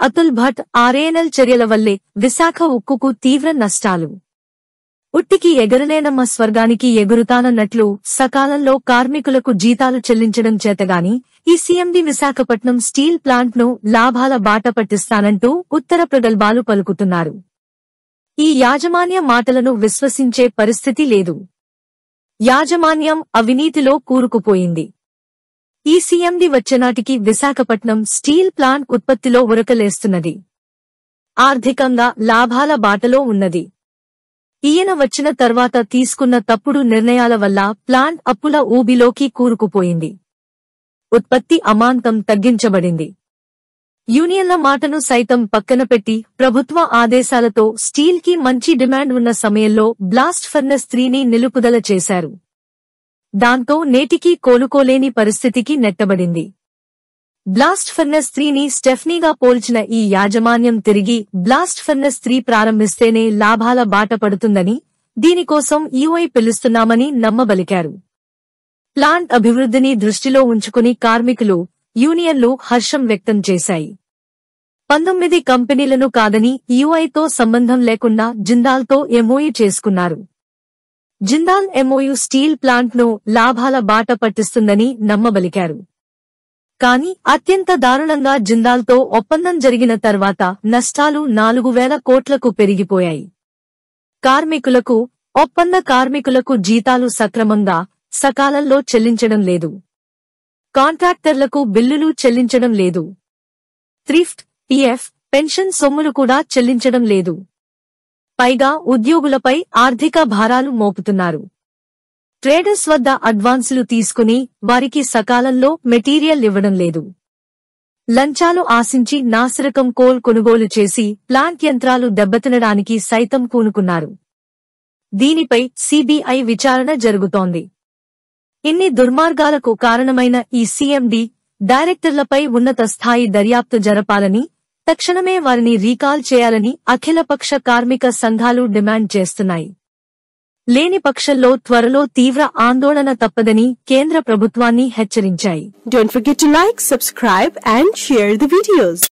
Atul Bhatt RANL చర్యల వల్లే విశాఖ ఉక్కుకు తీవ్ర నష్టాలు. ఉట్టికి ఎగరలేనమ్మ స్వర్గానికి ఎగురుతానన్నట్లు సకాలంలో కార్మికులకు జీతాలు చెల్లించడం చేతగాని ఈ సీఎండీ విశాఖపట్నం స్టీల్ ప్లాంట్ను లాభాల బాట పట్టిస్తానంటూ ఉత్తర ప్రగల్భాలు పలుకుతున్నారు. ఈ యాజమాన్య మాటలను విశ్వసించే పరిస్థితి లేదు. యాజమాన్యం అవినీతిలో కూరుకుపోయింది. ఈ సీఎండీ వచ్చేనాటికి విశాఖపట్నం స్టీల్ ప్లాంట్ ఉత్పత్తిలో ఉరకలేస్తున్నది. ఆర్థికంగా లాభాల బాటలో ఉన్నది. ఈయన వచ్చిన తర్వాత తీసుకున్న తప్పుడు నిర్ణయాల వల్ల ప్లాంట్ అప్పుల ఊబిలోకి కూరుకుపోయింది. ఉత్పత్తి అమాంతం తగ్గించబడింది. యూనియన్ల మాటను సైతం పక్కన పెట్టి ప్రభుత్వ ఆదేశాలతో స్టీల్కి మంచి డిమాండ్ ఉన్న సమయంలో బ్లాస్ట్ ఫర్నెస్ 3ని నిలుపుదల చేశారు. దాంతో నేటికీ కోలుకోలేని పరిస్థితికి నెట్టబడింది. బ్లాస్ట్ ఫర్నెస్ 3ని స్టెఫ్నీగా పోల్చిన ఈ యాజమాన్యం తిరిగి బ్లాస్ట్ ఫర్నెస్ 3 ప్రారంభిస్తేనే లాభాల బాట పడుతుందని, దీనికోసం ఈఓఐ పిలుస్తున్నామని నమ్మబలికారు. ప్లాంట్ అభివృద్ధిని దృష్టిలో ఉంచుకుని కార్మికులు, యూనియన్లు హర్షం వ్యక్తం చేశాయి. 19 కంపెనీలను కాదని ఈఓఐతో సంబంధం లేకుండా జిందాల్తో ఎంఓయూ చేసుకున్నారు. జిందాల్ ఎంఓయూ స్టీల్ ప్లాంట్ను లాభాల బాట పట్టిస్తుందని నమ్మబలికారు. కానీ అత్యంత దారుణంగా జిందాల్తో ఒప్పందం జరిగిన తర్వాత నష్టాలు 4,000 కోట్లకు పెరిగిపోయాయి. కార్మికులకు, ఒప్పంద కార్మికులకు జీతాలు సక్రమంగా, సకాలంలో చెల్లించడం లేదు. కాంట్రాక్టర్లకు బిల్లులు చెల్లించడం లేదు. థ్రిఫ్ట్, పీఎఫ్, పెన్షన్ సొమ్ములు కూడా చెల్లించడం లేదు. పైగా ఉద్యోగులపై ఆర్థిక భారాలు మోపుతున్నారు. ట్రేడర్స్ వద్ద అడ్వాన్సులు తీసుకుని వారికి సకాలంలో మెటీరియల్ ఇవ్వడం లేదు. లంచాలు ఆశించి నాసిరకం కోల్ కొనుగోలు చేసి ప్లాంట్ యంత్రాలు దెబ్బతినడానికి సైతం పూనుకున్నారు. దీనిపై సీబీఐ విచారణ జరుగుతోంది. ఇన్ని దుర్మార్గాలకు కారణమైన ఈ సీఎండీ, డైరెక్టర్లపై ఉన్నత స్థాయి దర్యాప్తు జరపాలని, తక్షణమే వారిని రీకాల్ చేయాలని అఖిలపక్ష కార్మిక సంఘాలు డిమాండ్ చేస్తున్నాయి. లేని పక్షంలో త్వరలో తీవ్ర ఆందోళన తప్పదని కేంద్ర ప్రభుత్వాన్ని హెచ్చరించాయి. Don't forget to like, subscribe and share the videos.